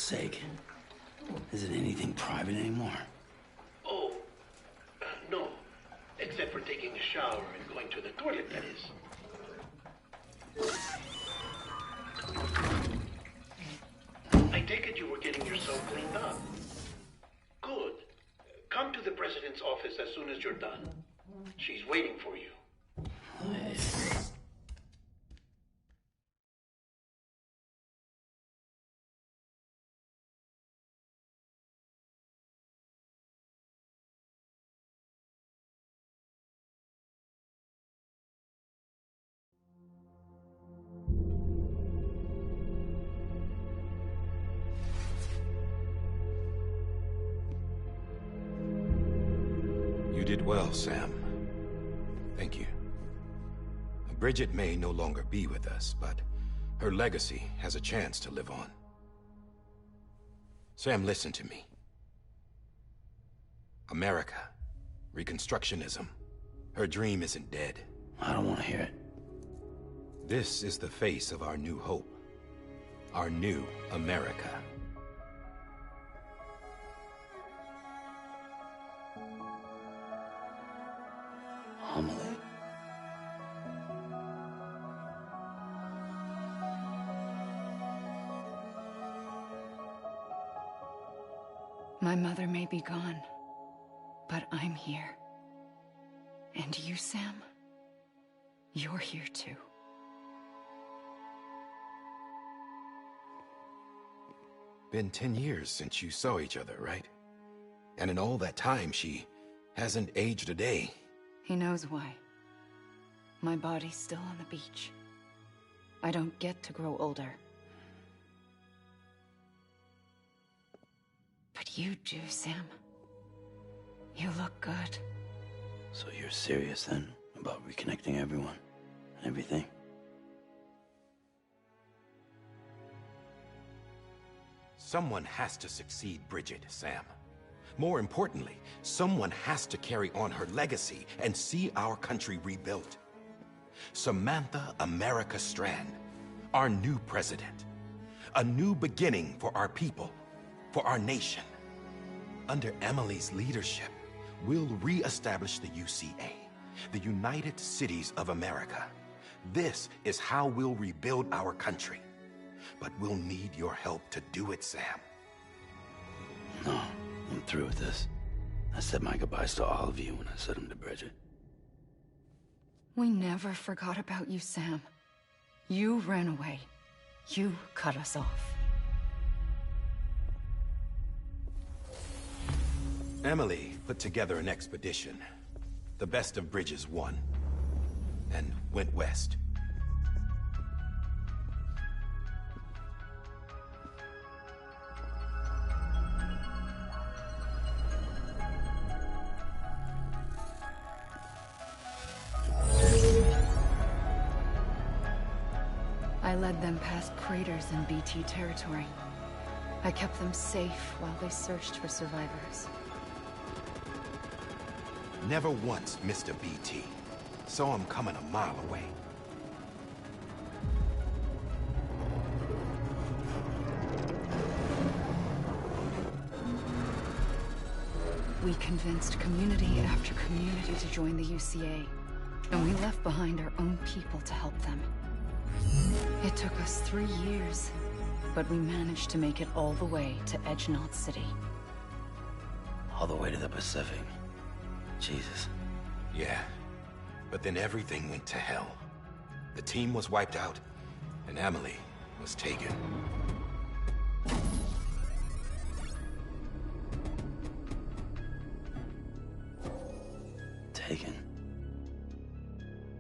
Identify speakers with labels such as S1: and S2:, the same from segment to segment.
S1: sake. Is it anything private anymore?
S2: Oh, no. Except for taking a shower and going to the toilet, that is. I take it you were getting yourself cleaned up. Good. Come to the president's office as soon as you're done. She's waiting for you.
S3: You did well, Sam. Thank you. Bridget may no longer be with us, but her legacy has a chance to live on. Sam, listen to me. America, Reconstructionism, her dream isn't dead.
S1: I don't want to hear it.
S3: This is the face of our new hope. Our new America.
S1: Homily.
S4: My mother may be gone, but I'm here. And you, Sam? You're here too.
S3: Been 10 years since you saw each other, right? And in all that time, she hasn't aged a day.
S4: He knows why. My body's still on the beach. I don't get to grow older. But you do, Sam. You look good.
S1: So you're serious then about reconnecting everyone and everything?
S3: Someone has to succeed Bridget, Sam. More importantly, someone has to carry on her legacy and see our country rebuilt. Samantha America Strand, our new president. A new beginning for our people, for our nation. Under Emily's leadership, we'll re-establish the UCA, the United Cities of America. This is how we'll rebuild our country. But we'll need your help to do it, Sam.
S1: No, I'm through with this. I said my goodbyes to all of you when I said them to Bridget.
S4: We never forgot about you, Sam. You ran away. You cut us off.
S3: Emily put together an expedition. The best of Bridges won. And went west.
S4: I led them past craters in BT territory. I kept them safe while they searched for survivors.
S3: Never once missed a BT. Saw him coming a mile away.
S4: We convinced community after community to join the UCA, and we left behind our own people to help them. It took us 3 years, but we managed to make it all the way to Edgenot City.
S1: All the way to the Pacific. Jesus.
S3: Yeah, but then everything went to hell. The team was wiped out, and Emily was taken.
S1: Taken?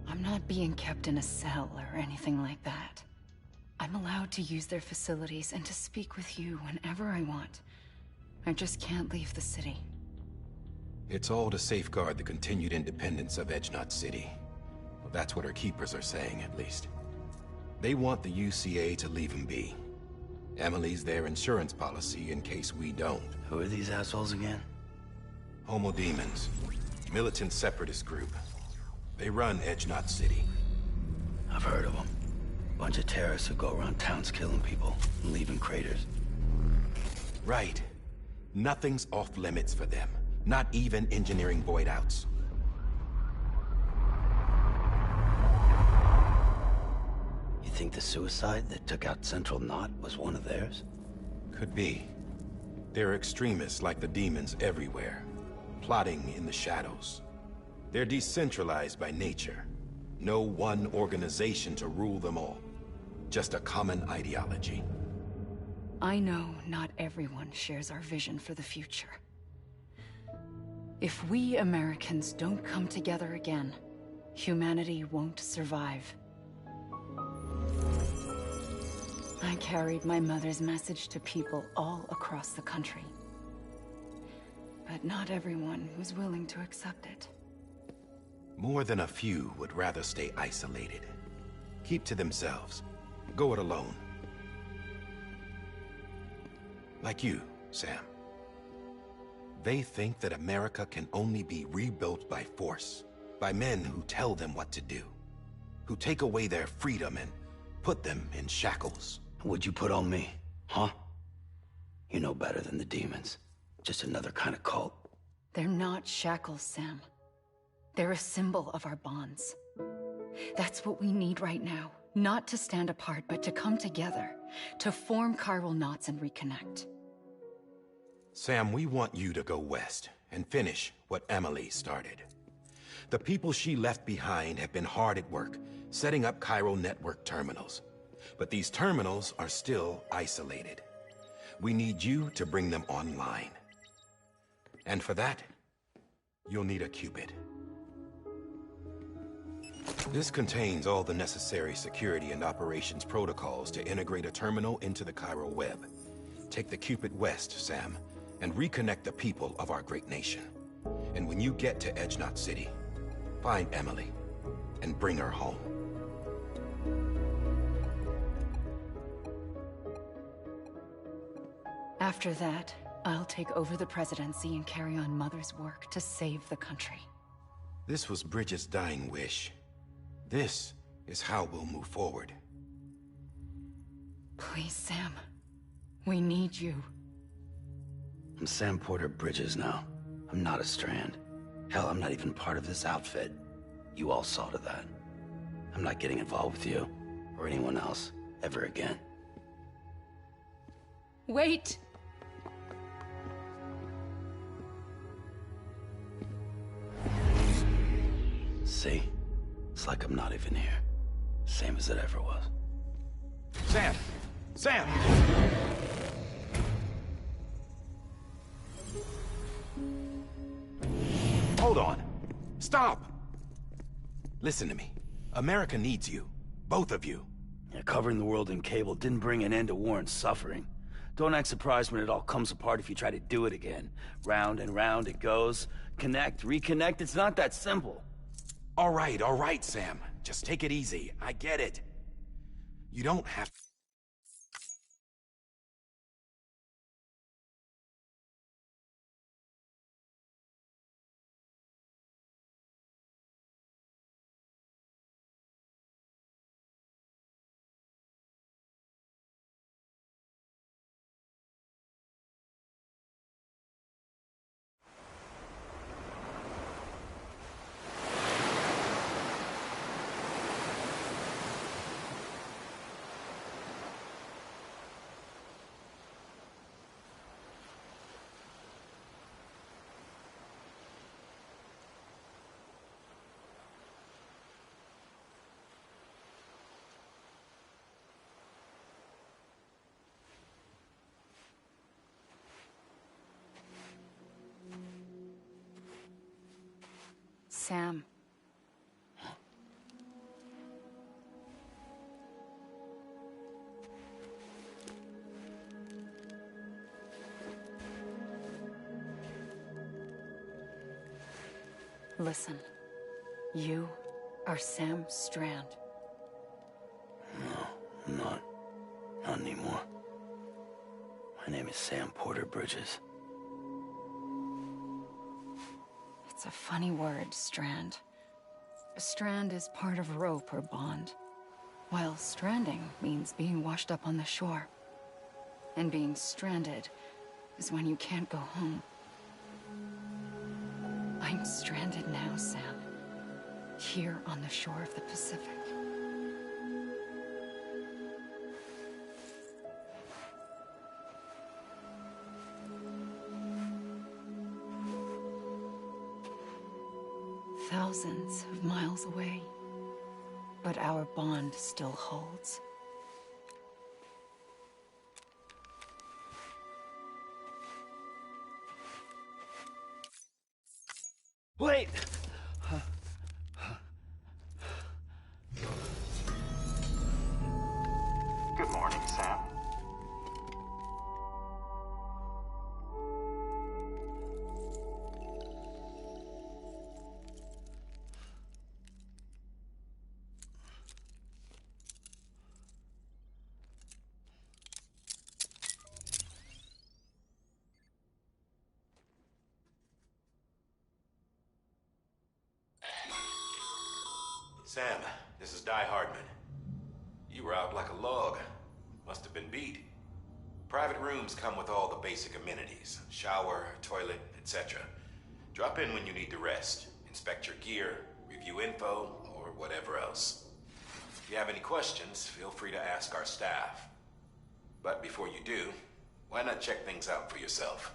S4: I'm not being kept in a cell or anything like that. I'm allowed to use their facilities and to speak with you whenever I want. I just can't leave the city.
S3: It's all to safeguard the continued independence of Edgenot City. Well, that's what our keepers are saying, at least. They want the UCA to leave him be. Emily's their insurance policy in case we don't.
S1: Who are these assholes again?
S3: Homo Demons. Militant separatist group. They run Edgenot City.
S1: I've heard of them. Bunch of terrorists who go around towns killing people and leaving craters.
S3: Right. Nothing's off limits for them. Not even engineering void outs.
S1: You think the suicide that took out Central Knot was one of theirs?
S3: Could be. There are extremists like the demons everywhere, plotting in the shadows. They're decentralized by nature. No one organization to rule them all. Just a common ideology.
S4: I know not everyone shares our vision for the future. If we Americans don't come together again, humanity won't survive. I carried my mother's message to people all across the country. But not everyone was willing to accept it.
S3: More than a few would rather stay isolated. Keep to themselves. Go it alone. Like you, Sam. They think that America can only be rebuilt by force, by men who tell them what to do, who take away their freedom and put them in shackles.
S1: What'd you put on me, huh? You know better than the demons. Just another kind of cult.
S4: They're not shackles, Sam. They're a symbol of our bonds. That's what we need right now. Not to stand apart, but to come together. To form chiral knots and reconnect.
S3: Sam, we want you to go west and finish what Emily started. The people she left behind have been hard at work, setting up chiral network terminals. But these terminals are still isolated. We need you to bring them online. And for that, you'll need a Cupid. This contains all the necessary security and operations protocols to integrate a terminal into the chiral web. Take the Cupid west, Sam, and reconnect the people of our great nation. And when you get to Edge Knot City, find Emily and bring her home.
S4: After that, I'll take over the presidency and carry on Mother's work to save the country.
S3: This was Bridget's dying wish. This is how we'll move forward.
S4: Please, Sam. We need you.
S1: I'm Sam Porter Bridges now. I'm not a Strand. Hell, I'm not even part of this outfit. You all saw to that. I'm not getting involved with you, or anyone else, ever again.
S4: Wait!
S1: See? It's like I'm not even here. Same as it ever was.
S3: Sam! Sam! Hold on. Stop! Listen to me. America needs you. Both of you.
S1: Yeah, covering the world in cable didn't bring an end to war and suffering. Don't act surprised when it all comes apart if you try to do it again. Round and round it goes. Connect, reconnect, it's not that simple.
S3: All right, Sam. Just take it easy. I get it. You don't have...
S4: Sam. Listen. You are Sam Strand.
S1: No, I'm not. Not anymore. My name is Sam Porter Bridges.
S4: It's a funny word, Strand. A strand is part of rope or bond, while stranding means being washed up on the shore. And being stranded is when you can't go home. I'm stranded now, Sam. Here on the shore of the Pacific. Thousands of miles away, but our bond still holds.
S1: Wait!
S5: Good morning, Sam.
S3: Sam, this is Di Hardman. You were out like a log. Must have been beat. Private rooms come with all the basic amenities. Shower, toilet, etc. Drop in when you need to rest. Inspect your gear, review info, or whatever else. If you have any questions, feel free to ask our staff. But before you do, why not check things out for yourself?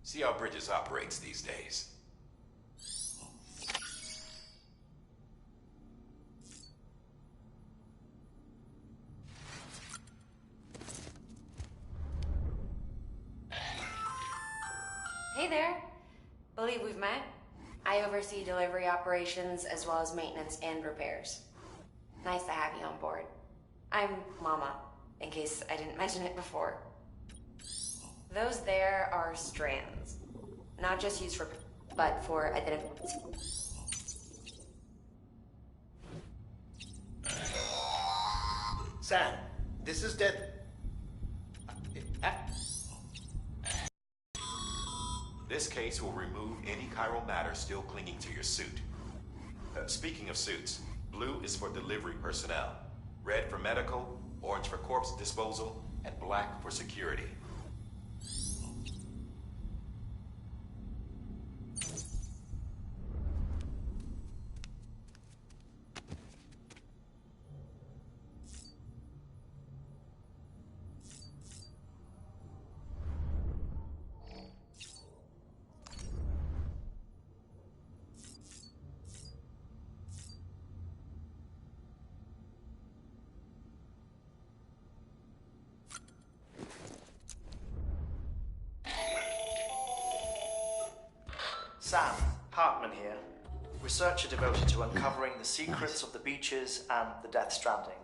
S3: See how Bridges operates these days.
S6: Hey there. Believe we've met. I oversee delivery operations as well as maintenance and repairs. Nice to have you on board. I'm Mama, in case I didn't mention it before. Those there are strands. Not just used for, but for identification.
S2: Sam, this is dead.
S3: This case will remove any chiral matter still clinging to your suit. Speaking of suits, blue is for delivery personnel, red for medical, orange for corpse disposal, and black for security.
S5: Sam, Hartman here, researcher devoted to uncovering the secrets of the beaches and the Death Stranding,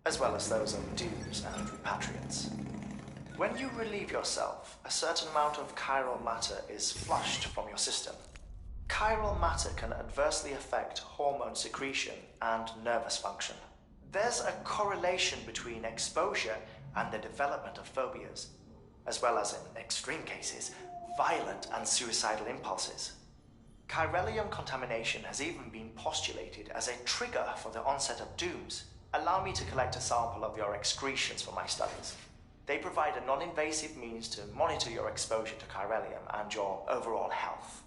S5: as well as those of dooms and repatriants. When you relieve yourself, a certain amount of chiral matter is flushed from your system. Chiral matter can adversely affect hormone secretion and nervous function. There's a correlation between exposure and the development of phobias, as well as, in extreme cases, violent and suicidal impulses. Chiralium contamination has even been postulated as a trigger for the onset of dooms. Allow me to collect a sample of your excretions for my studies. They provide a non-invasive means to monitor your exposure to chiralium and your overall health.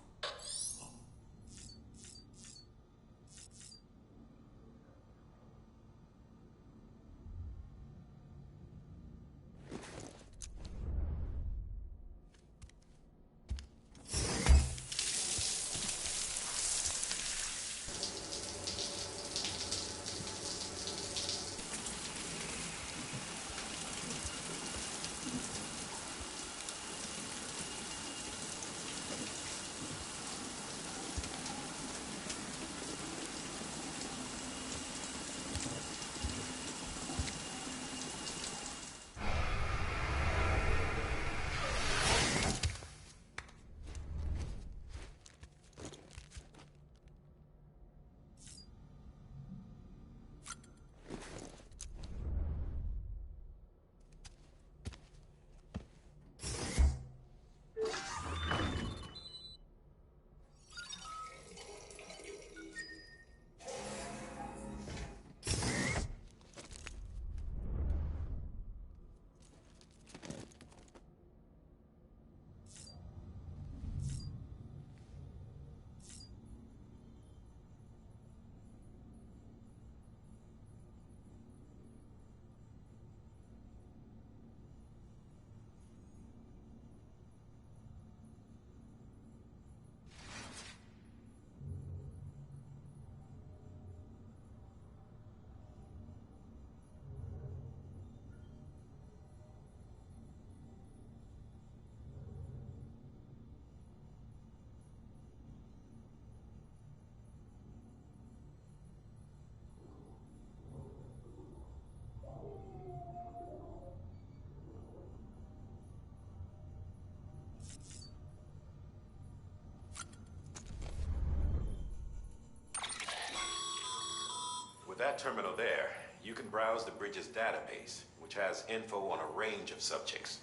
S3: that terminal there, you can browse the bridge's database, which has info on a range of subjects.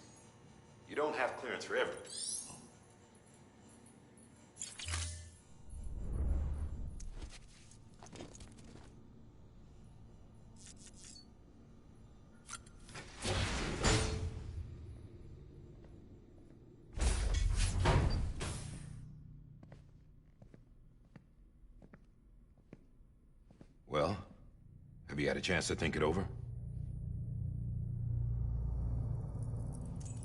S3: You don't have clearance for everything. Well, have you had a chance to think it over?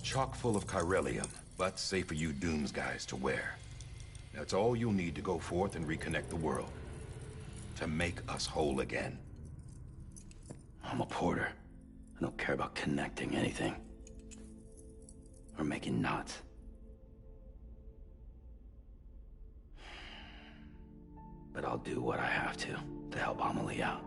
S3: Chock full of chiralium, but safe for you Dooms guys to wear. That's all you'll need to go forth and reconnect the world. To make us whole again.
S1: I'm a porter. I don't care about connecting anything. Or making knots. But I'll do what I have to help Amelie out.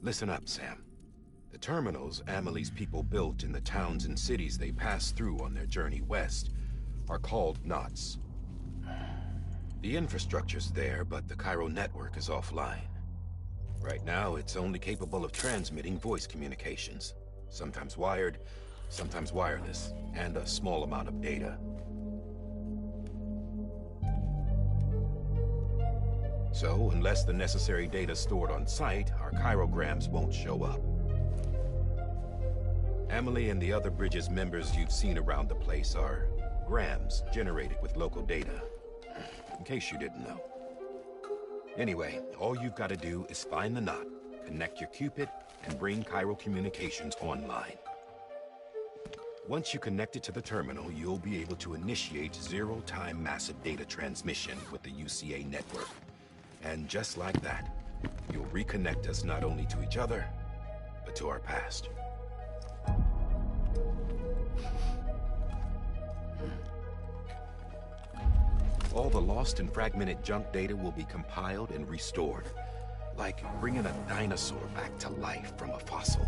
S3: Listen up, Sam. The terminals Amelie's people built in the towns and cities they passed through on their journey west are called knots. The infrastructure's there, but the Cairo network is offline. Right now, it's only capable of transmitting voice communications. Sometimes wired, sometimes wireless, and a small amount of data. So, unless the necessary data's stored on site, our chirograms won't show up. Amelie and the other Bridges members you've seen around the place are grams generated with local data. In case you didn't know. Anyway, all you've got to do is find the knot, connect your Cupid, and bring Cairo communications online. Once you connect it to the terminal, you'll be able to initiate zero-time massive data transmission with the UCA network. And just like that, you'll reconnect us not only to each other, but to our past. All the lost and fragmented junk data will be compiled and restored, like bringing a dinosaur back to life from a fossil.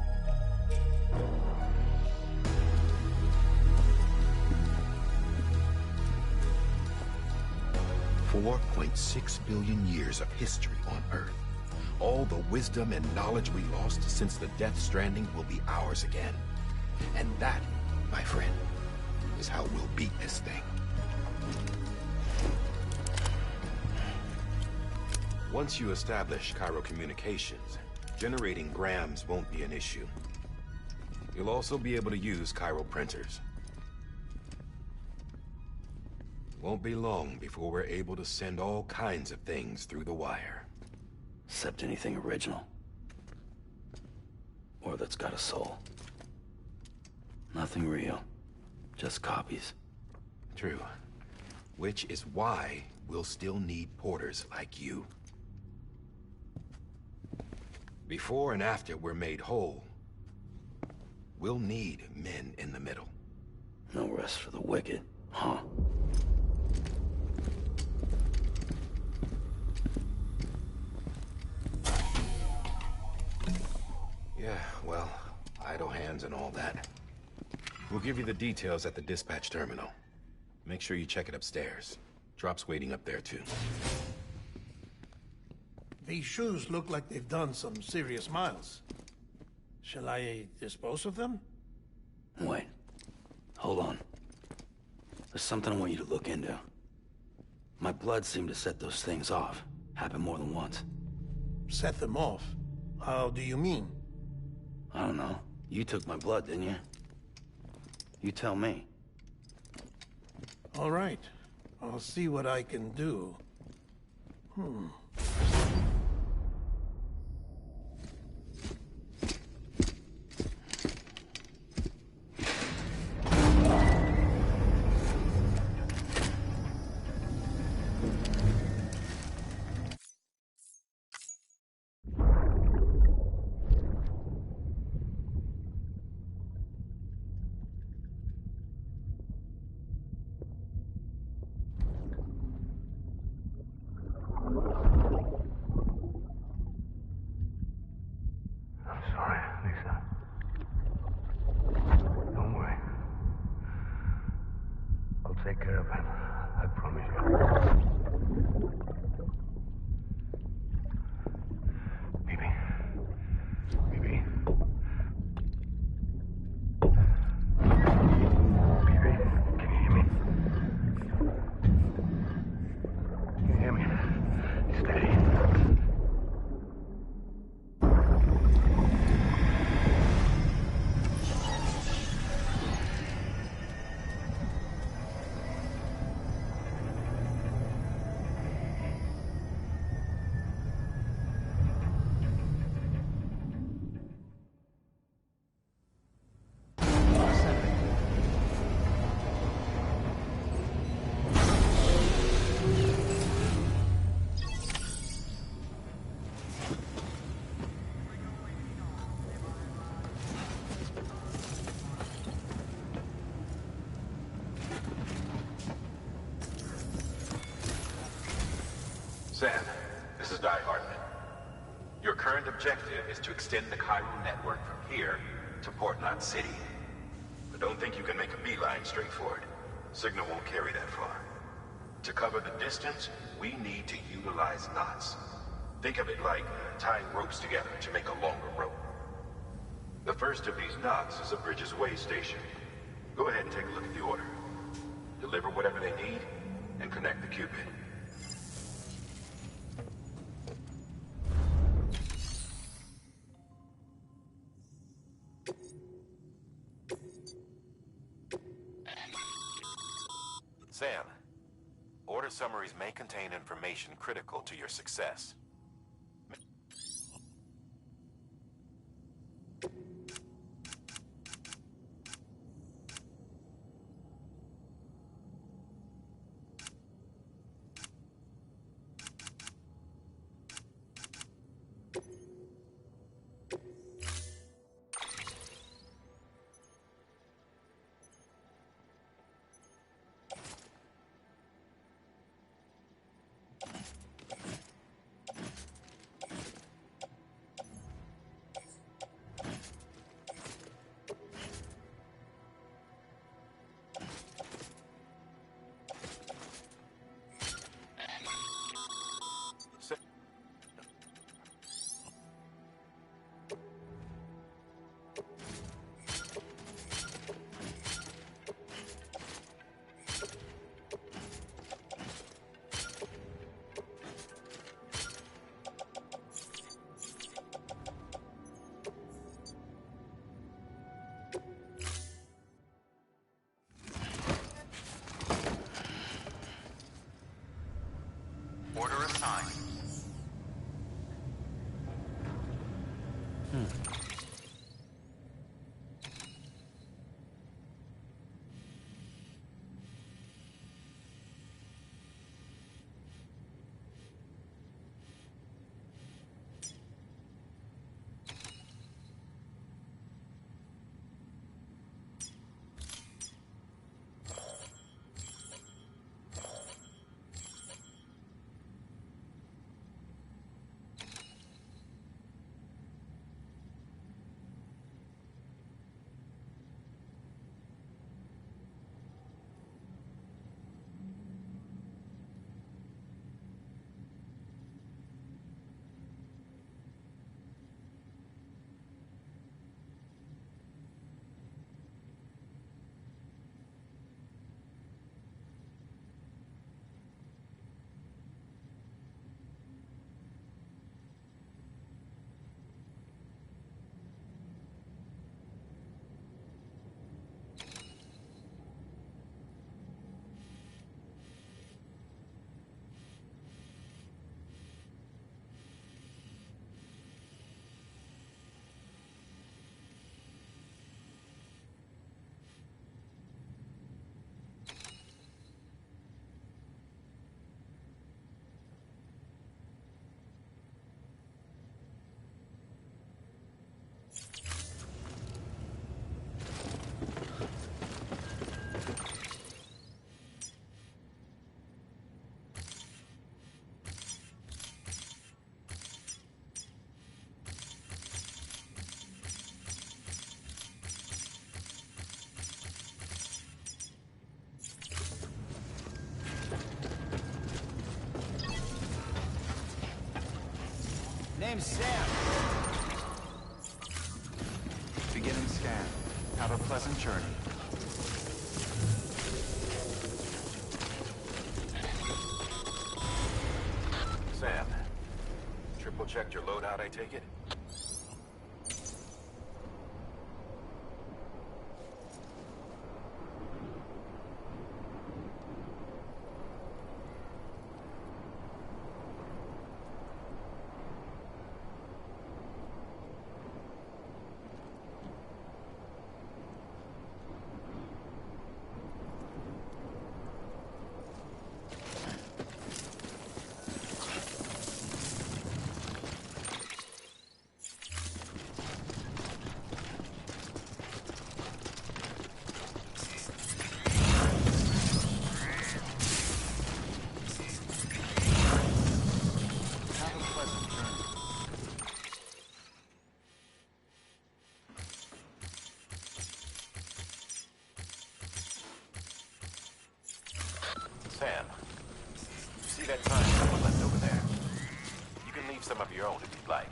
S3: $4.6 billion years of history on Earth. All the wisdom and knowledge we lost since the Death Stranding will be ours again. And that, my friend, is how we'll beat this thing. Once you establish Cairo communications, generating grams won't be an issue. You'll also be able to use Cairo printers. Won't be long before we're able to send all kinds of things through the wire.
S1: Except anything original. Or that's got a soul. Nothing real. Just copies.
S3: True. Which is why we'll still need porters like you. Before and after we're made whole, we'll need men in the middle.
S1: No rest for the wicked, huh?
S3: Yeah, well, idle hands and all that. We'll give you the details at the dispatch terminal. Make sure you check it upstairs. Drop's waiting up there, too.
S2: These shoes look like they've done some serious miles. Shall I dispose of them?
S1: Wait. Hold on. There's something I want you to look into. My blood seemed to set those things off. Happened more than once.
S2: Set them off? How do you mean?
S1: I don't know. You took my blood, didn't you? You tell me.
S2: All right. I'll see what I can do.
S3: Sam, this is Di Hartman. Your current objective is to extend the chiral network from here to Port Knot City. But don't think you can make a beeline straight for it. Signal won't carry that far. To cover the distance, we need to utilize knots. Think of it like tying ropes together to make a longer rope. The first of these knots is a Bridges Way station. Go ahead and take a look at the order. Deliver whatever they need, and connect the Cupid. Sam, order summaries may contain information critical to your success. Order assigned.
S7: Name's Sam.
S8: Beginning scan. Have a pleasant journey.
S3: Sam, triple checked your loadout, I take it? that sign someone left over there. You can leave some of your own if you'd like.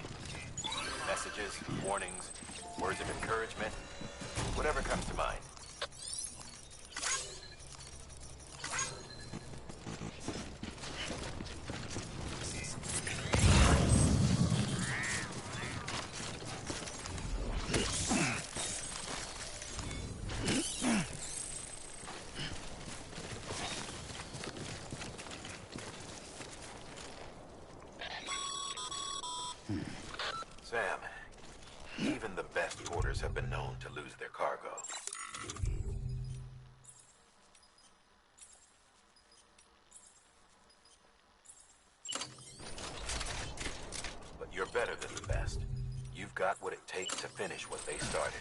S3: Messages, warnings, words of encouragement, whatever comes to mind. Sam, even the best porters have been known to lose their cargo. But you're better than the best. You've got what it takes to finish what they started.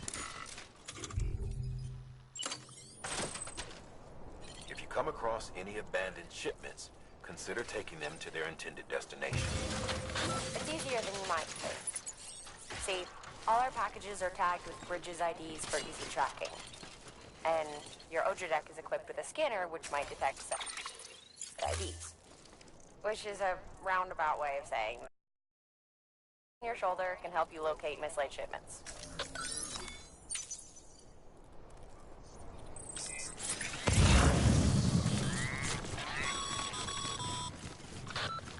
S3: If you come across any abandoned shipments, consider taking them to their intended destination.
S6: It's easier than you might think. See, all our packages are tagged with Bridges IDs for easy tracking. And your Oja deck is equipped with a scanner which might detect some IDs. Which is a roundabout way of saying your shoulder can help you locate mislaid shipments.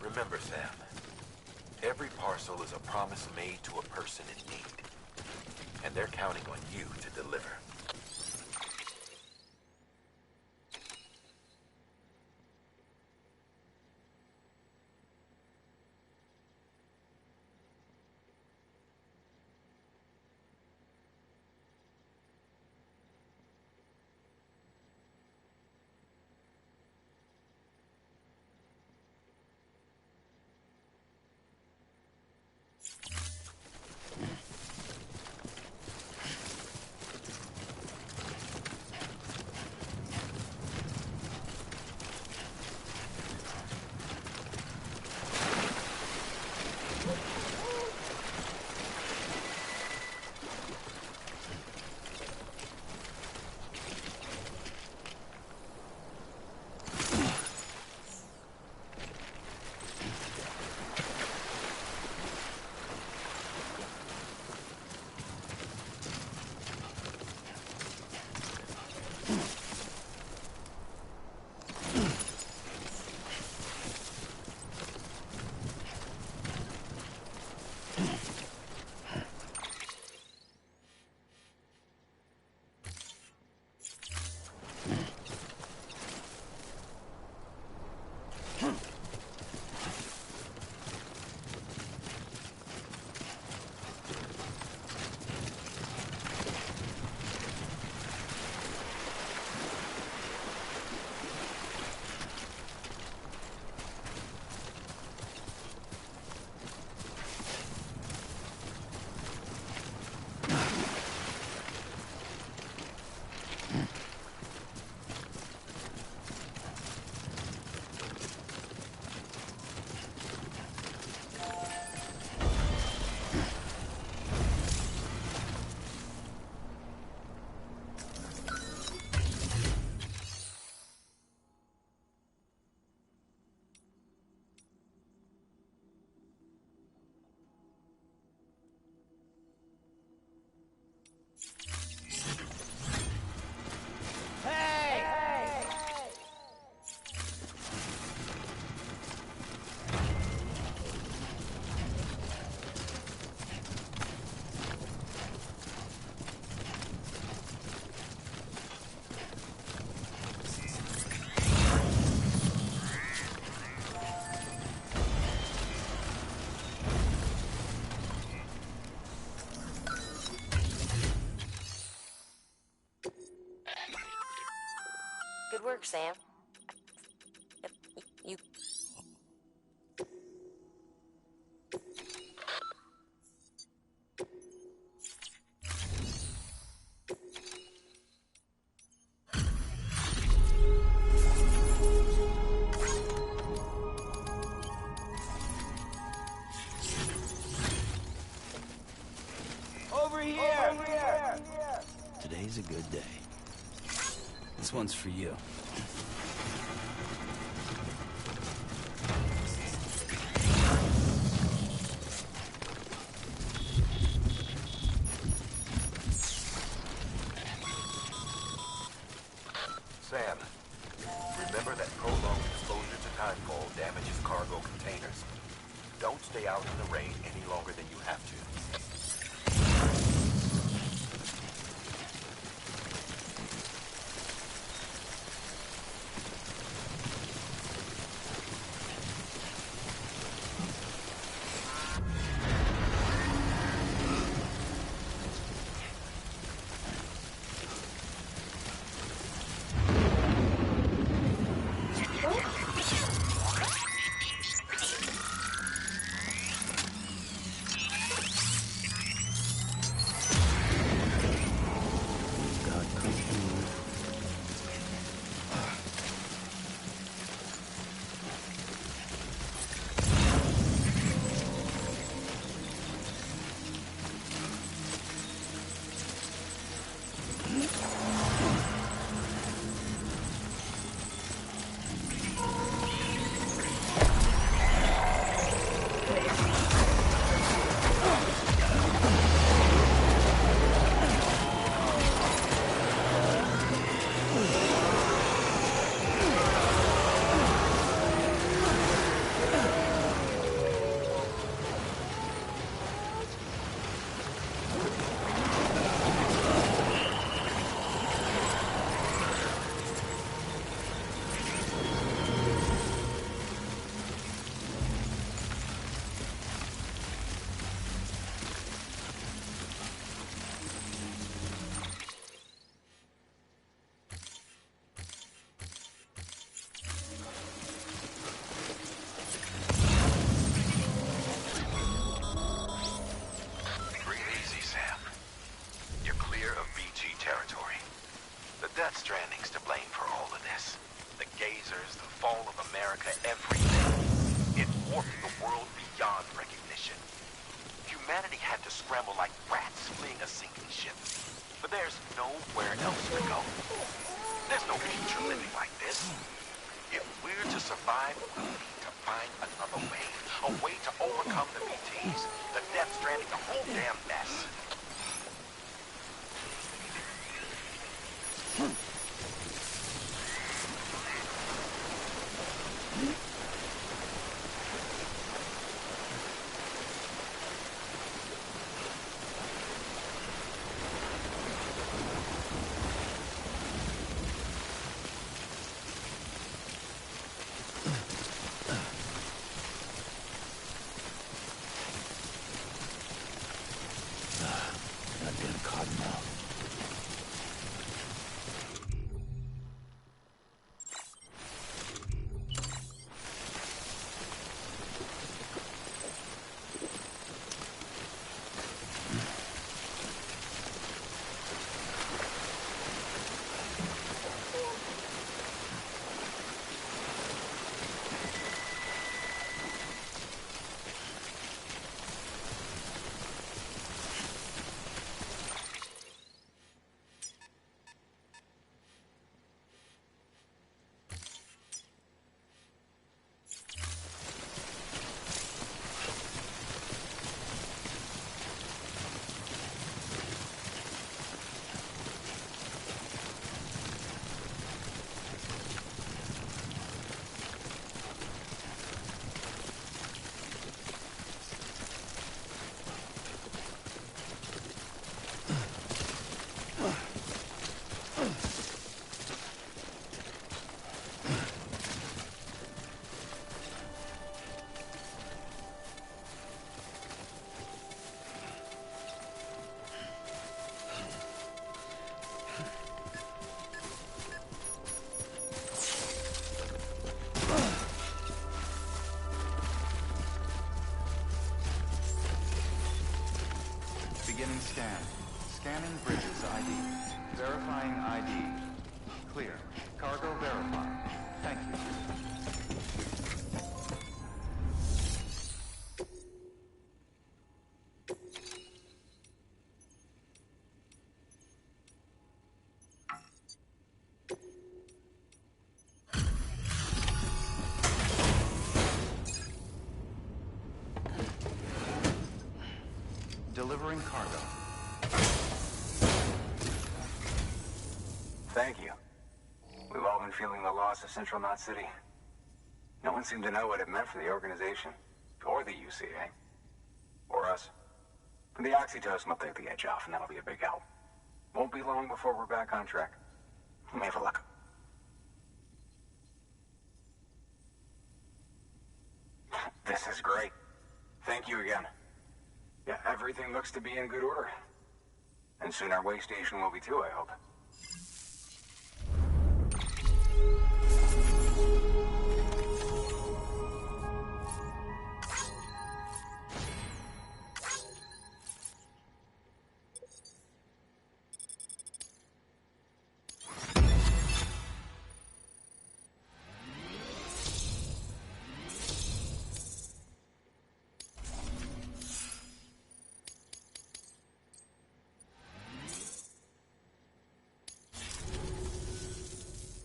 S3: Remember, Sam, every parcel is a promise made to a person in need. And they're counting on you to deliver.
S6: Good work, Sam. You...
S1: Over here! Today's a good day. This one's for you.
S3: damages cargo containers. Don't stay out in the rain any longer than you have to. Stranding's to blame for all of this. The gazers, the fall of America, everything. It warped the world beyond recognition. Humanity had to scramble like rats fleeing a sinking ship. But there's nowhere else to go. There's no future living like this. If we're to survive, we need to find another way. A way to overcome the BTs, the Death Stranding, the whole damn mess.
S8: Beginning scan. Scanning bridges ID. Verifying ID. Clear. Cargo verified. Thank you. Delivering cargo.
S7: Thank you. We've all been feeling the loss of Central Knot City. No one seemed to know what it meant for the organization, or the UCA, or us. The oxytocin will take the edge off, and that'll be a big help. Won't be long before we're back on track. We may have a luck. This is great. Thank you again. Yeah, everything looks to be in good order. And soon our way station will be too, I hope.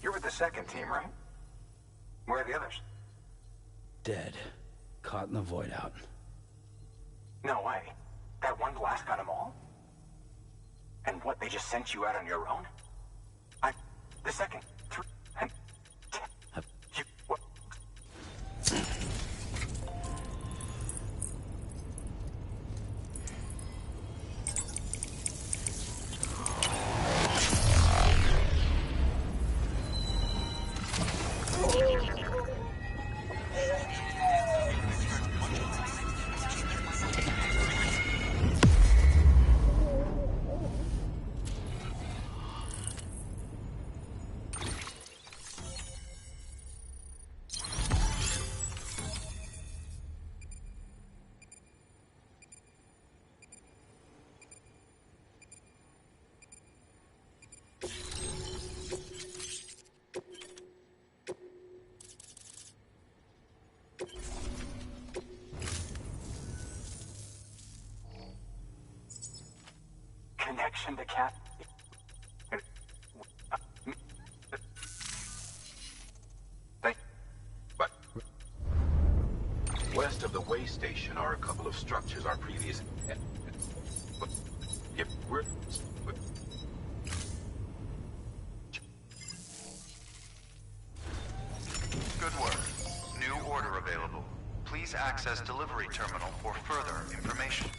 S7: You're with the second team, right? Where are the others?
S1: Dead. Caught in the void out.
S7: No way. That one blast got them all? And what, they just sent you out on your own? The second, 3, and 10. You, what? Connection to Cat.
S3: But west of the way station are a couple of structures our previous... If we're...
S8: Good work. New order available. Please access delivery terminal for further information.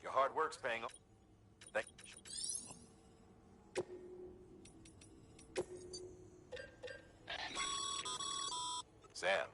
S3: Your hard work's paying off. Thank you. Sam.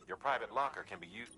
S8: Your private locker can be used.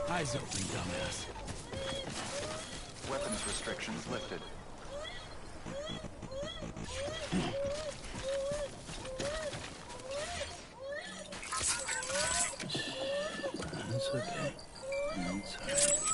S9: Eyes open, dumbass.
S8: Weapons restrictions lifted.
S1: That's okay. That's all right.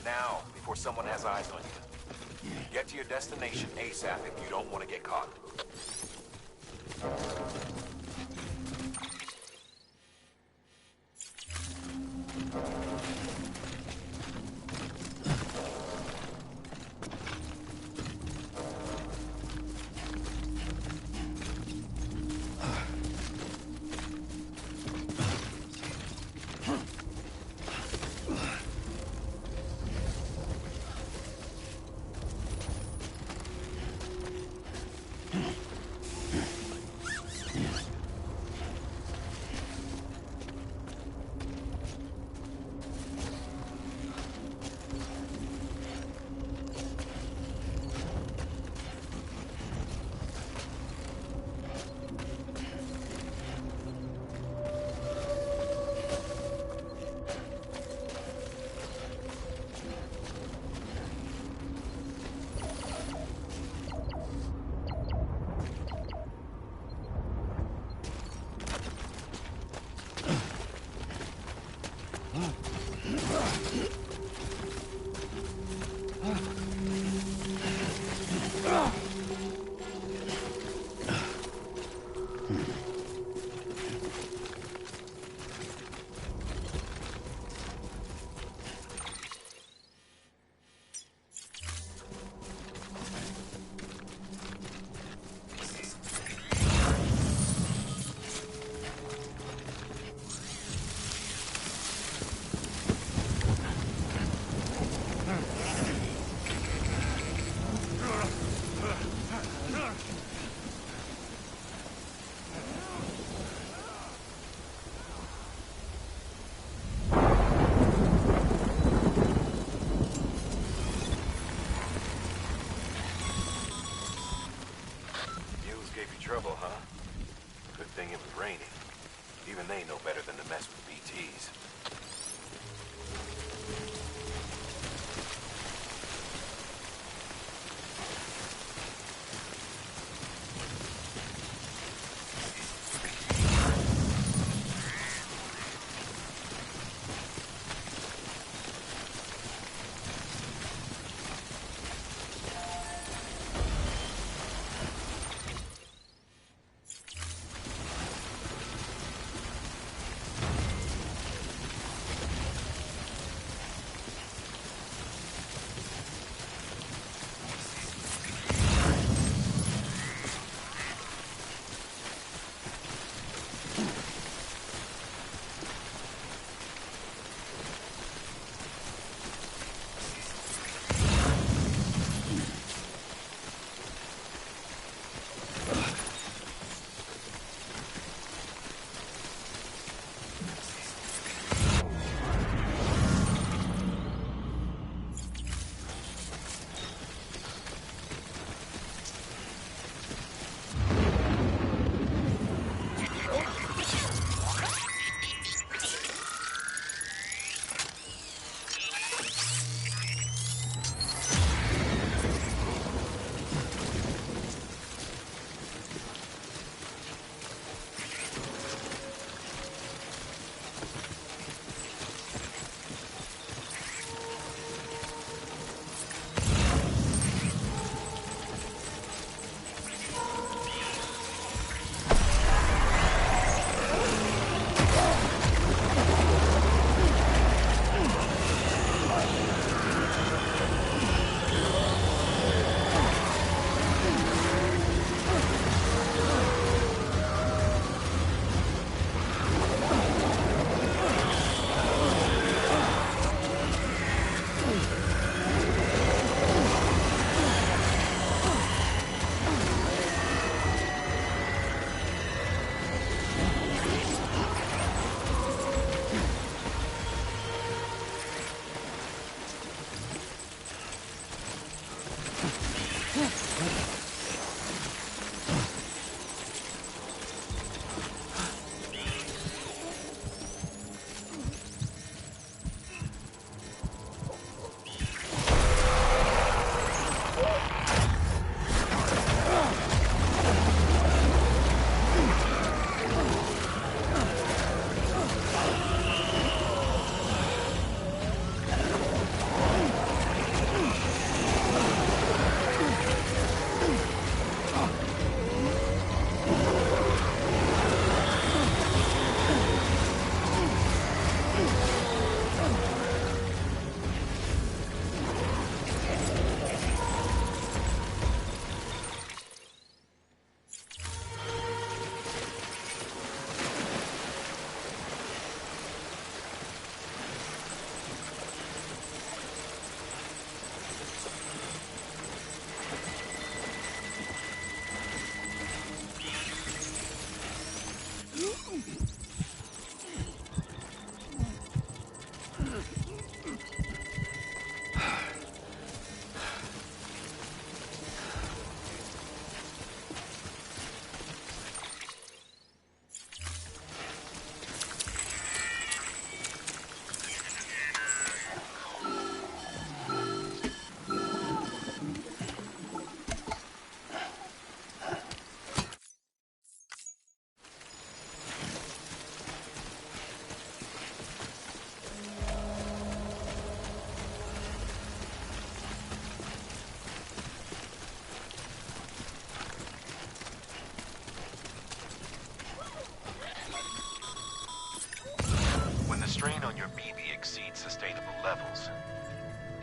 S3: Now, before someone has eyes on you. Get to your destination ASAP if you don't want to get caught. Trouble, huh? Good thing it was raining. Even they know better than to mess with BTs.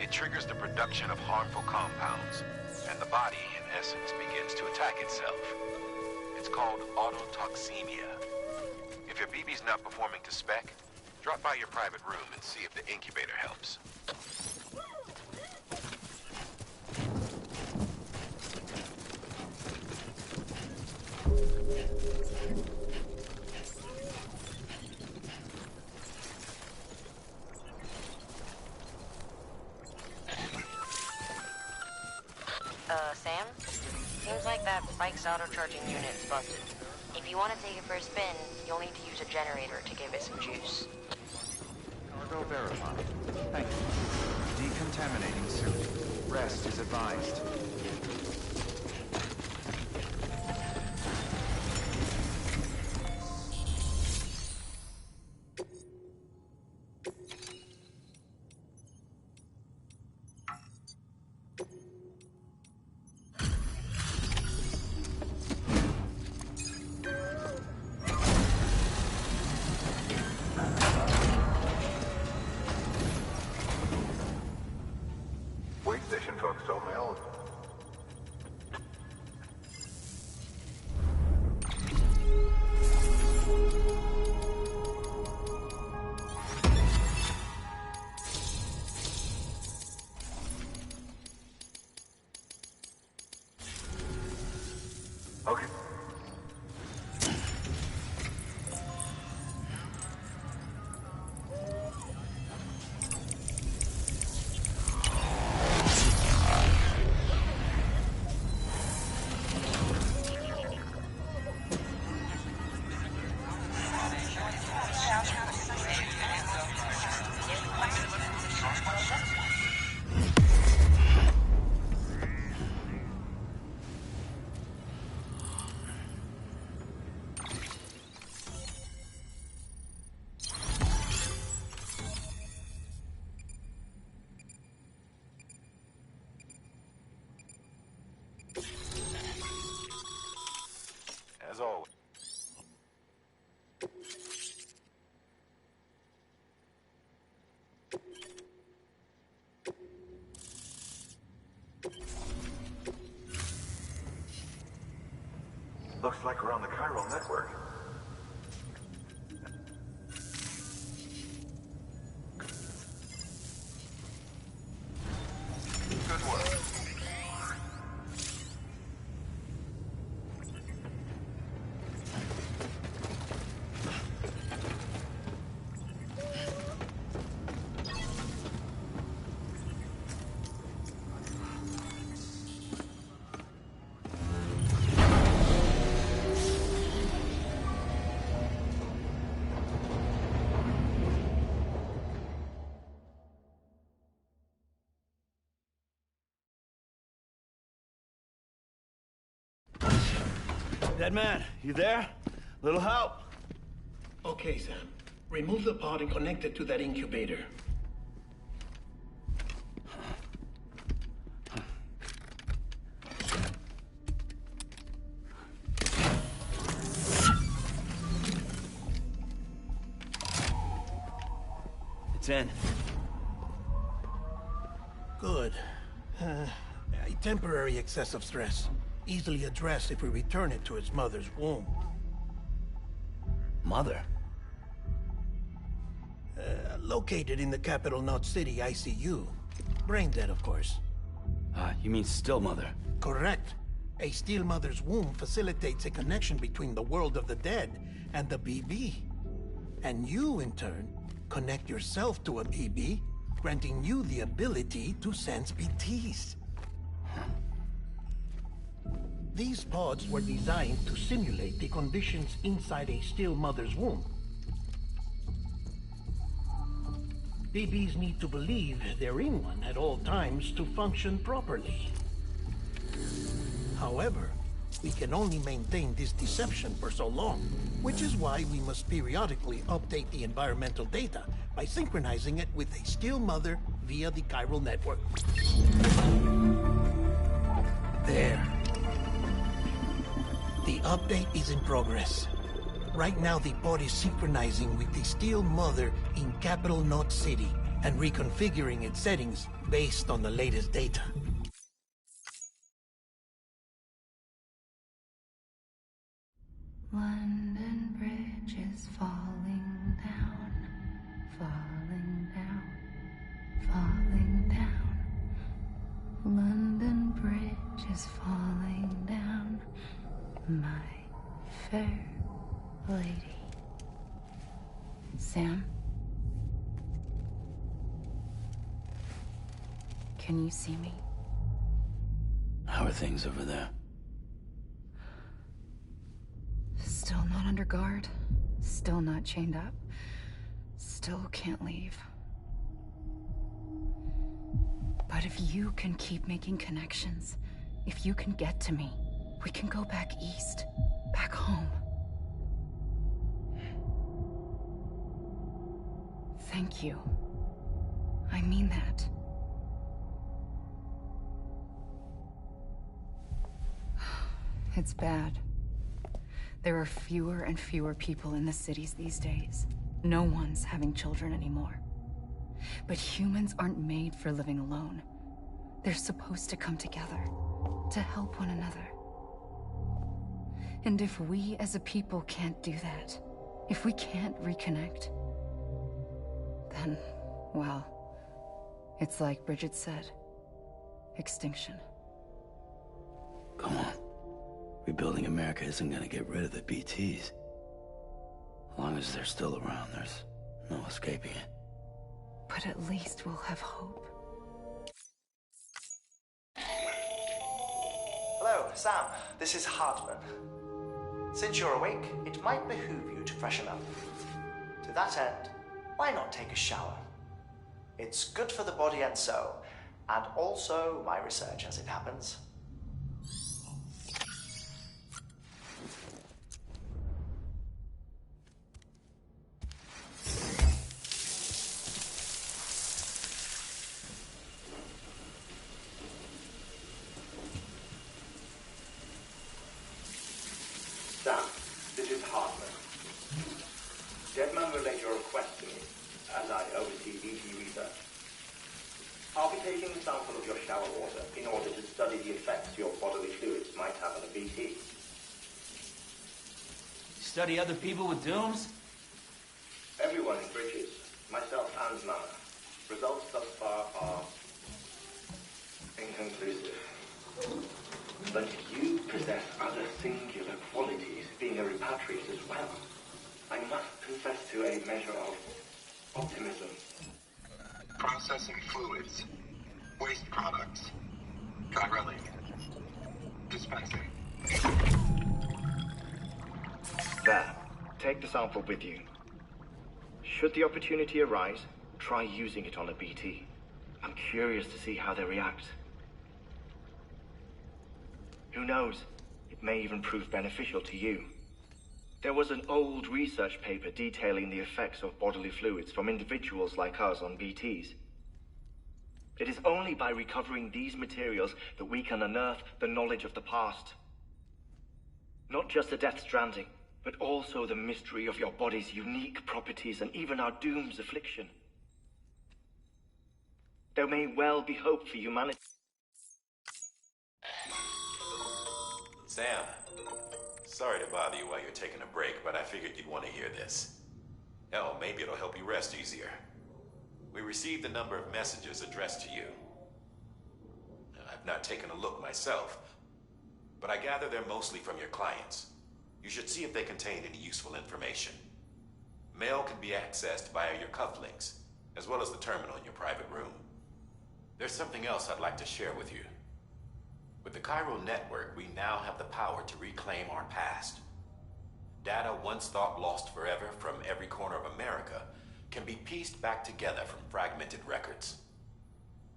S3: It triggers the production of harmful compounds, and the body, in essence, begins to attack itself. It's called autotoxemia. If your BB's not performing to spec, drop by your private room and see if the incubator helps.
S6: Sam? Seems like that bike's auto-charging unit's busted. If you want to take it for a spin, you'll need to use a generator to give it some juice.
S8: Cargo verified. Thank you. Decontaminating suit. Rest is advised.
S3: As always.
S7: Looks like we're on the chiral network.
S3: Good work.
S2: Dead man, you there? Little help? Okay, Sam. Remove the pod and connect it to that incubator.
S1: It's in.
S2: Good. A temporary excessive stress. Easily addressed if we return it to its mother's womb.
S1: Mother?
S2: Located in the capital Knot City ICU. Brain dead, of course.
S1: You mean still mother?
S2: Correct. A still mother's womb facilitates a connection between the world of the dead and the BB. And you, in turn, connect yourself to a BB, granting you the ability to sense BTs. These pods were designed to simulate the conditions inside a still mother's womb. BBs need to believe they're in one at all times to function properly. However, we can only maintain this deception for so long, which is why we must periodically update the environmental data by synchronizing it with a still mother via the chiral network. There. The update is in progress. Right now, the pod is synchronizing with the still mother in capital Knot City, and reconfiguring its settings based on the latest data.
S4: London Bridge is falling down, falling down, falling down. London Bridge is falling down, my fair lady. Sam? Can you see me?
S1: How are things over there?
S4: Still not under guard. Still not chained up. Still can't leave. But if you can keep making connections, if you can get to me, we can go back east. Back home. Thank you. I mean that. It's bad. There are fewer and fewer people in the cities these days. No one's having children anymore. But humans aren't made for living alone. They're supposed to come together, to help one another. And if we as a people can't do that, if we can't reconnect, then, well, it's like Bridget said, extinction.
S1: Come on. Rebuilding America isn't gonna get rid of the BTs. As long as they're still around, there's no escaping it.
S4: But at least we'll have hope.
S5: Hello, Sam. This is Hartman. Since you're awake, it might behoove you to freshen up. To that end, why not take a shower? It's good for the body and soul, and also my research as it happens.
S7: Sam, this is Hartman. Deadman relayed your request to me, as I oversee BT research. I'll be taking a sample of your shower water in order to study the effects your bodily fluids might have on a BT.
S10: Study other people with dooms?
S7: Everyone in Bridges, myself and Mama. Results thus far are inconclusive. But you possess other singular qualities, being a repatriate as well. I must confess to a measure of optimism.
S11: Processing fluids. Waste products. Chirelli. Dispensing.
S7: There. Take the sample with you. Should the opportunity arise, try using it on a BT. I'm curious to see how they react. Who knows? It may even prove beneficial to you. There was an old research paper detailing the effects of bodily fluids from individuals like us on BTs. It is only by recovering these materials that we can unearth the knowledge of the past. Not just the Death Stranding, but also the mystery of your body's unique properties and even our doom's affliction. There may well be hope for humanity.
S3: Sam, sorry to bother you while you're taking a break, but I figured you'd want to hear this. Hell, maybe it'll help you rest easier. We received a number of messages addressed to you. I've not taken a look myself, but I gather they're mostly from your clients. You should see if they contain any useful information. Mail can be accessed via your cufflinks, as well as the terminal in your private room. There's something else I'd like to share with you. With the Chiral network, we now have the power to reclaim our past. Data once thought lost forever from every corner of America can be pieced back together from fragmented records.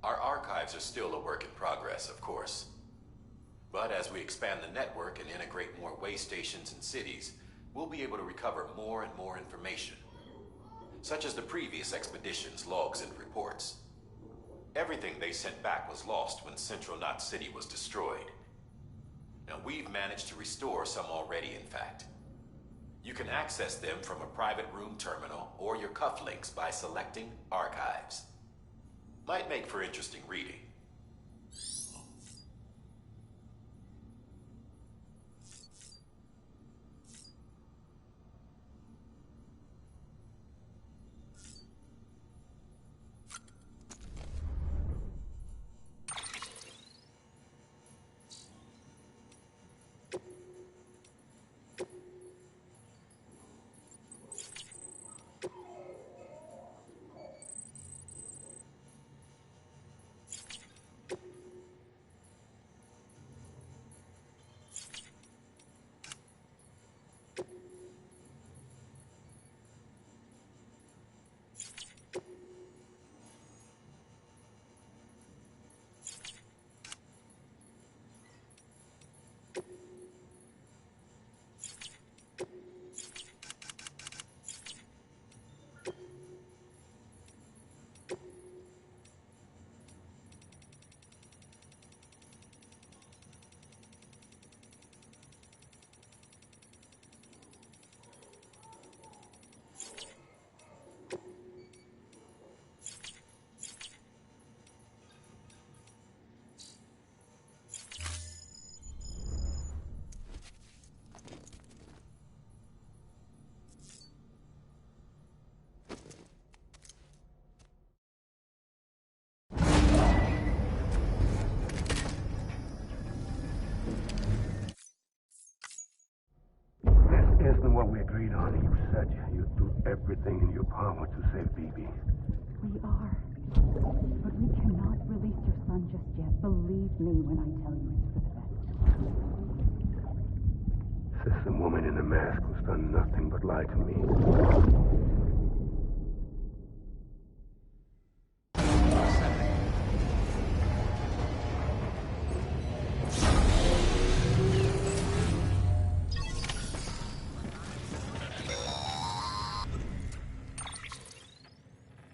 S3: Our archives are still a work in progress, of course. But as we expand the network and integrate more way stations and cities, we'll be able to recover more and more information, such as the previous expedition's logs and reports. Everything they sent back was lost when Central Knot City was destroyed. Now, we've managed to restore some already, in fact. You can access them from a private room terminal or your cufflinks by selecting Archives. Might make for interesting reading.
S12: Isn't what we agreed on. You said you'd do everything in your power to save BB.
S13: We are. But we cannot release your son just yet. Believe me when I tell you it's for the best.
S12: This woman in a mask who's done nothing but lie to me.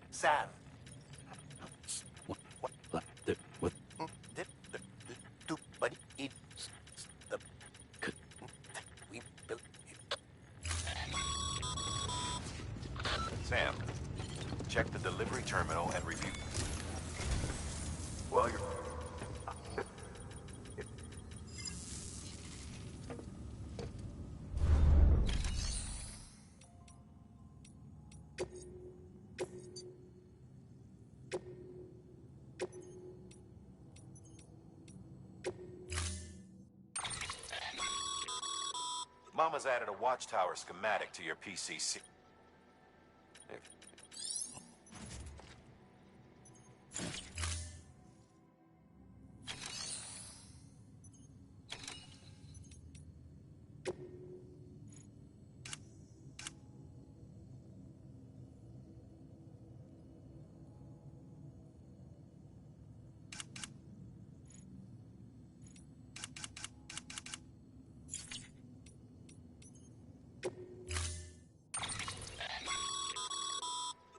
S2: Sam.
S3: Sam, check the delivery terminal and review.
S12: Well, you're...
S3: Mama's added a watchtower schematic to your PCC.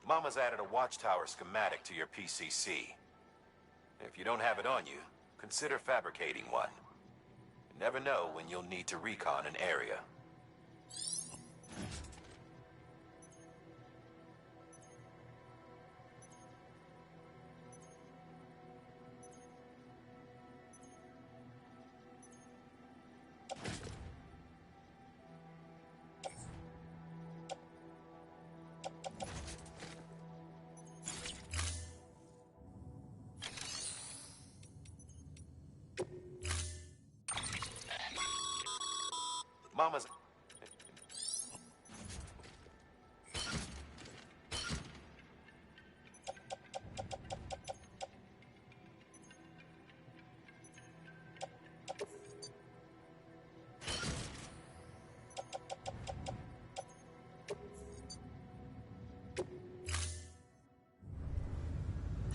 S3: Mama's added a watchtower schematic to your PCC. If you don't have it on you, consider fabricating one. You never know when you'll need to recon an area. Mama's...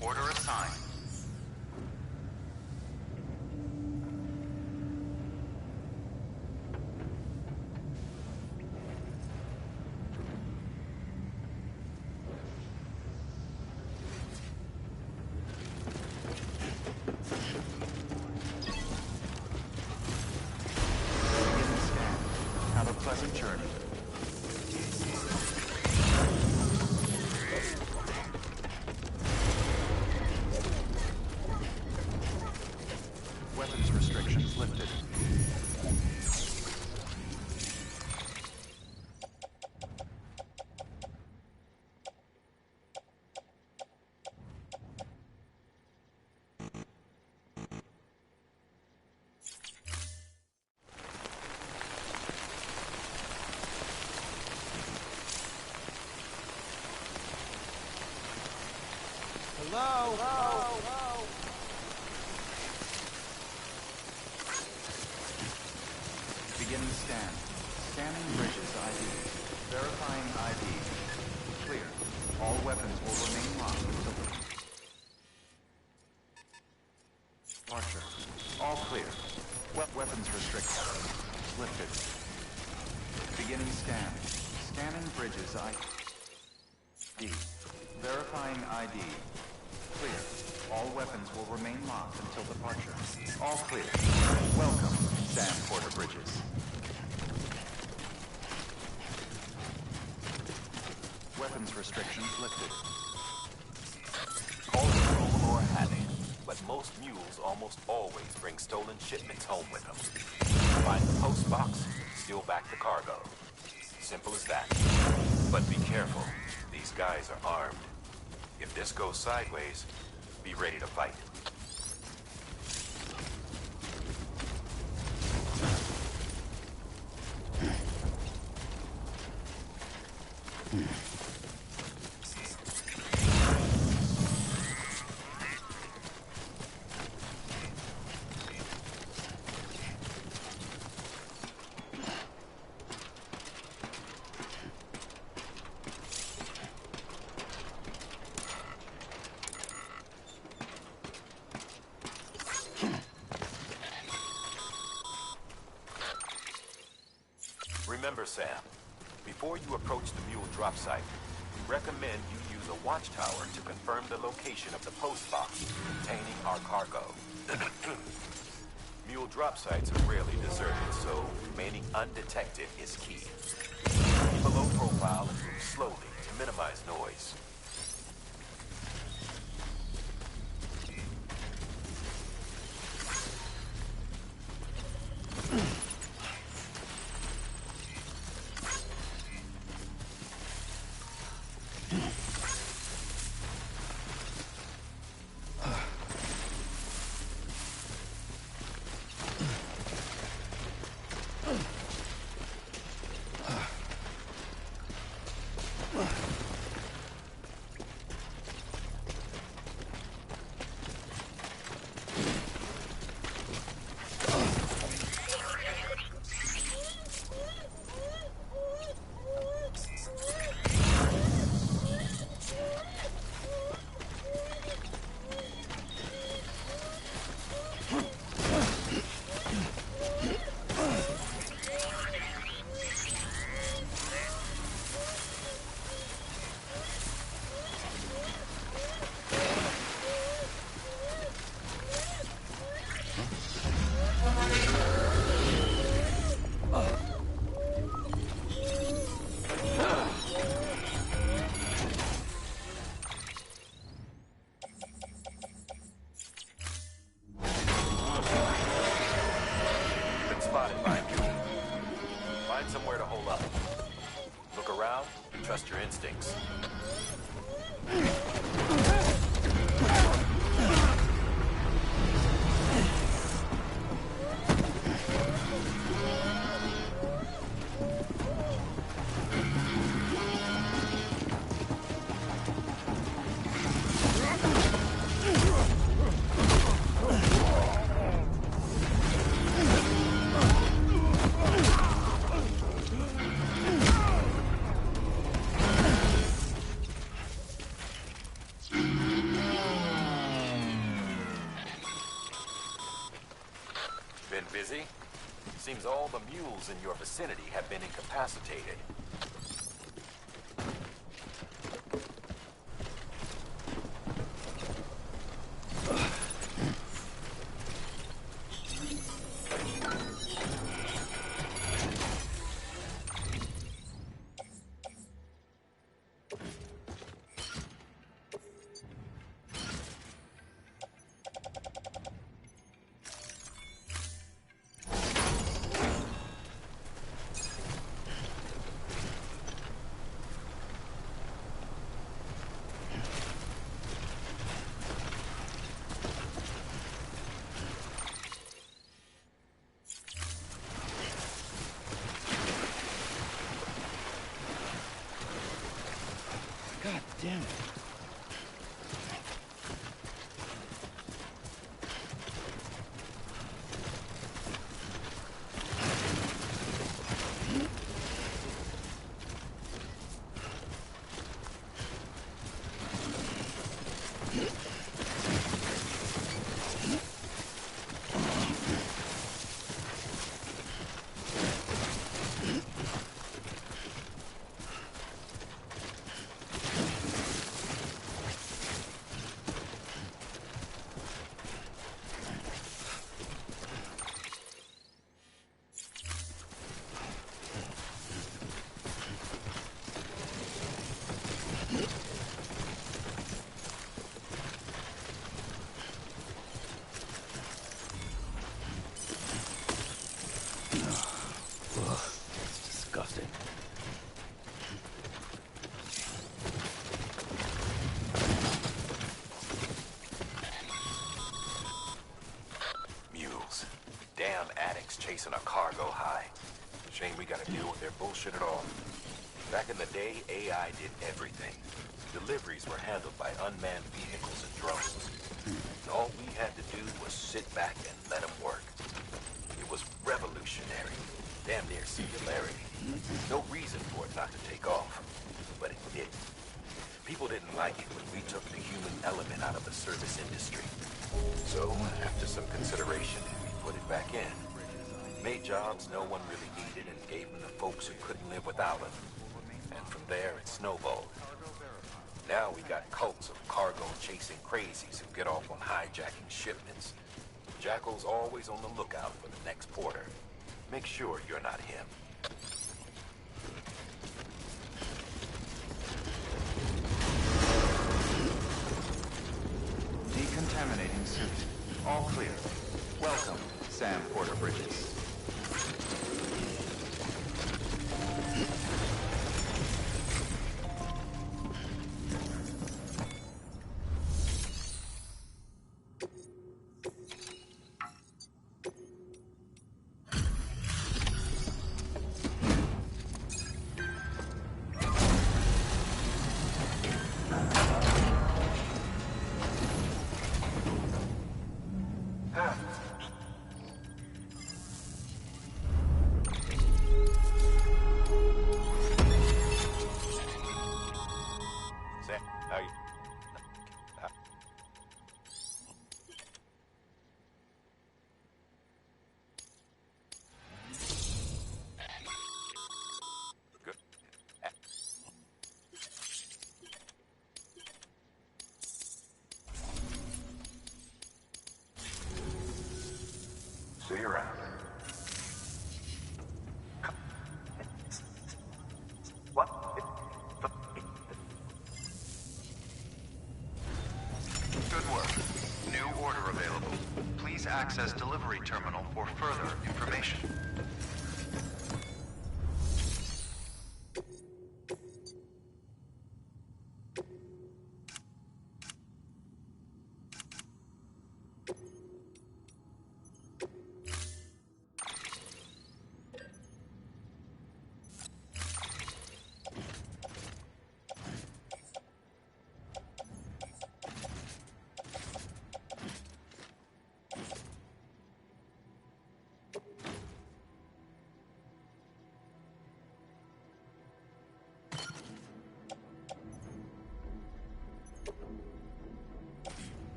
S8: Order assigned. Have a pleasant journey. lifted.
S10: Hello?
S8: Beginning scan. Scanning bridges ID. Verifying ID. Clear. All weapons will remain locked until departure. All clear. Weapons restricted. Lifted. Beginning scan. Scanning bridges ID. Verifying ID. Clear. All weapons will remain locked until departure. All clear. Welcome, Sam Porter Bridges. Weapons restrictions lifted.
S3: Call it rule or habit, but most mules almost always bring stolen shipments home with them. Find the post box, steal back the cargo. Simple as that. But be careful. These guys are armed. If this goes sideways, be ready to fight. Remember, Sam, before you approach the mule drop site, we recommend you use a watchtower to confirm the location of the post box containing our cargo. Mule drop sites are rarely deserted, so remaining undetected is key. Keep a low profile and move slowly to minimize noise. Somewhere to hold up. Look around, trust your instincts. Been busy? Seems all the mules in your vicinity have been incapacitated.
S9: damn it.
S1: Disgusting.
S3: Mules. Damn addicts chasing a cargo high. Shame we gotta deal with their bullshit at all. Back in the day, AI did everything. Deliveries were handled by unmanned vehicles and drones. All we had to do was sit back and let them work. It was revolutionary. Damn near singularity. No reason for it not to take off. But it didn't. People didn't like it when we took the human element out of the service industry. So, after some consideration, we put it back in. Made jobs no one really needed and gave them to folks who couldn't live without them. And from there, it snowballed. Now we got cults of cargo-chasing crazies who get off on hijacking shipments. Jackal's always on the lookout for the next porter. Make sure you're not him.
S8: Decontaminating suit. All clear. Welcome, Sam Porter Bridges.
S7: See you around. What?
S8: Good work. New order available. Please access delivery terminal for further information.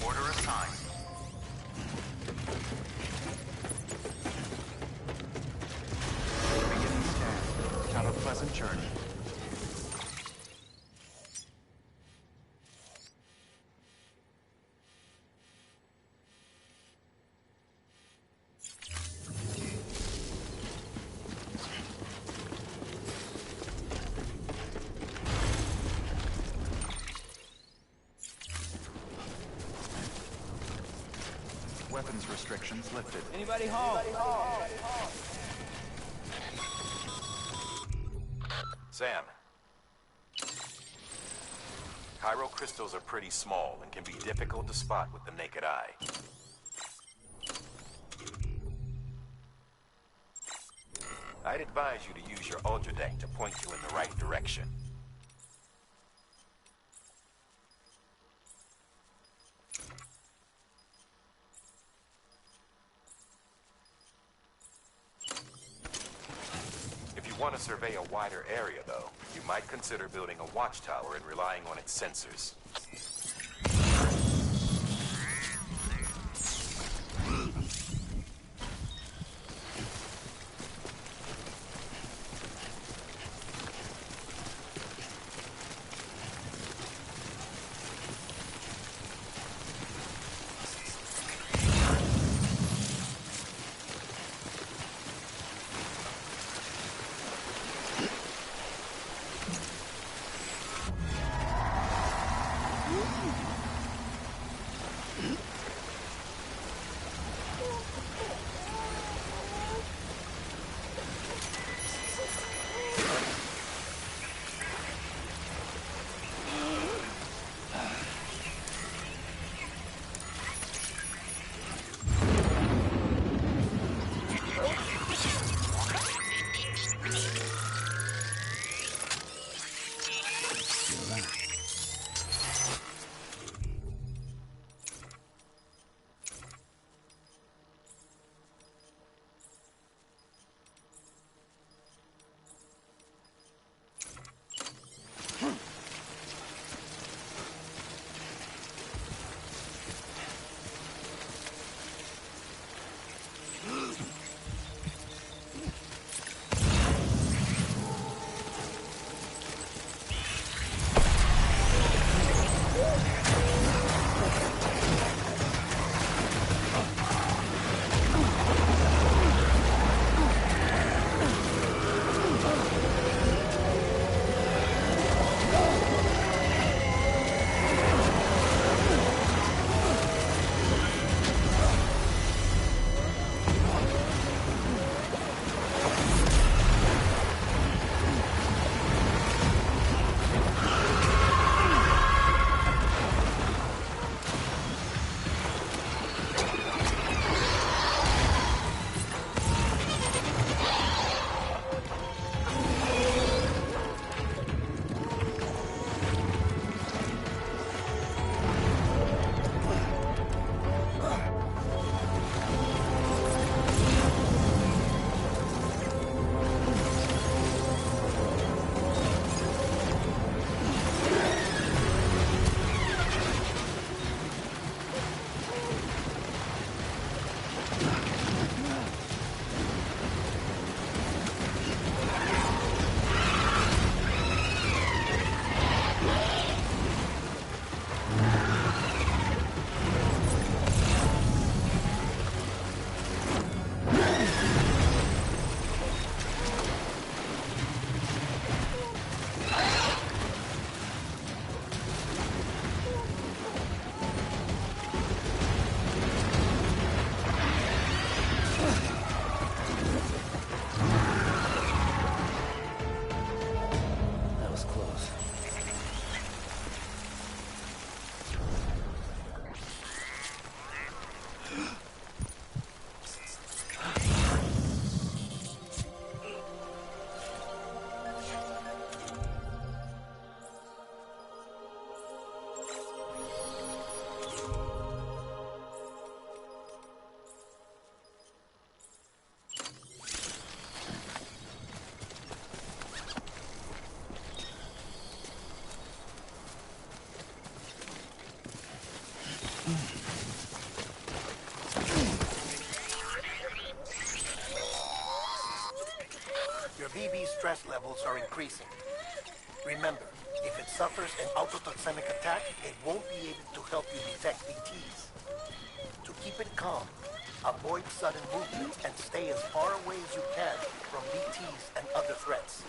S8: Order assigned. Beginning scan. Have a pleasant journey. Weapons restrictions lifted.
S10: Anybody home?
S3: Sam. Chiral crystals are pretty small and can be difficult to spot with the naked eye. I'd advise you to use your Ultra Deck to point you in the right direction. If you want to survey a wider area, though, you might consider building a watchtower and relying on its sensors.
S2: Your BB's stress levels are increasing. Remember, if it suffers an autotoxemic attack, it won't be able to help you detect BTs. To keep it calm, avoid sudden movement and stay as far away as you can from BTs and other threats.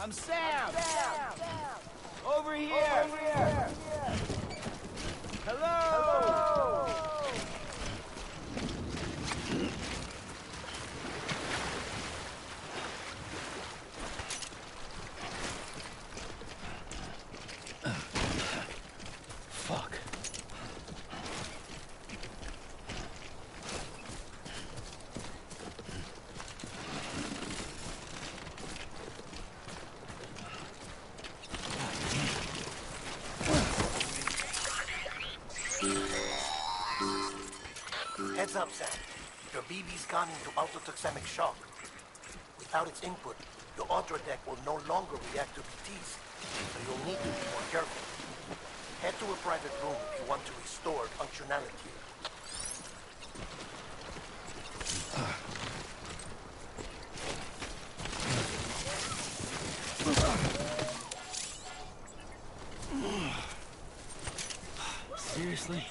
S10: I'm Sam! Over here! Hello!
S1: Fuck.
S2: Heads up, Sam. Your BB's gone into autotoxemic shock. Without its input, your auto deck will no longer react to BTs, so you'll need to be more careful. Head to a private room if you want to restore functionality.
S9: Seriously?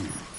S1: Hmm.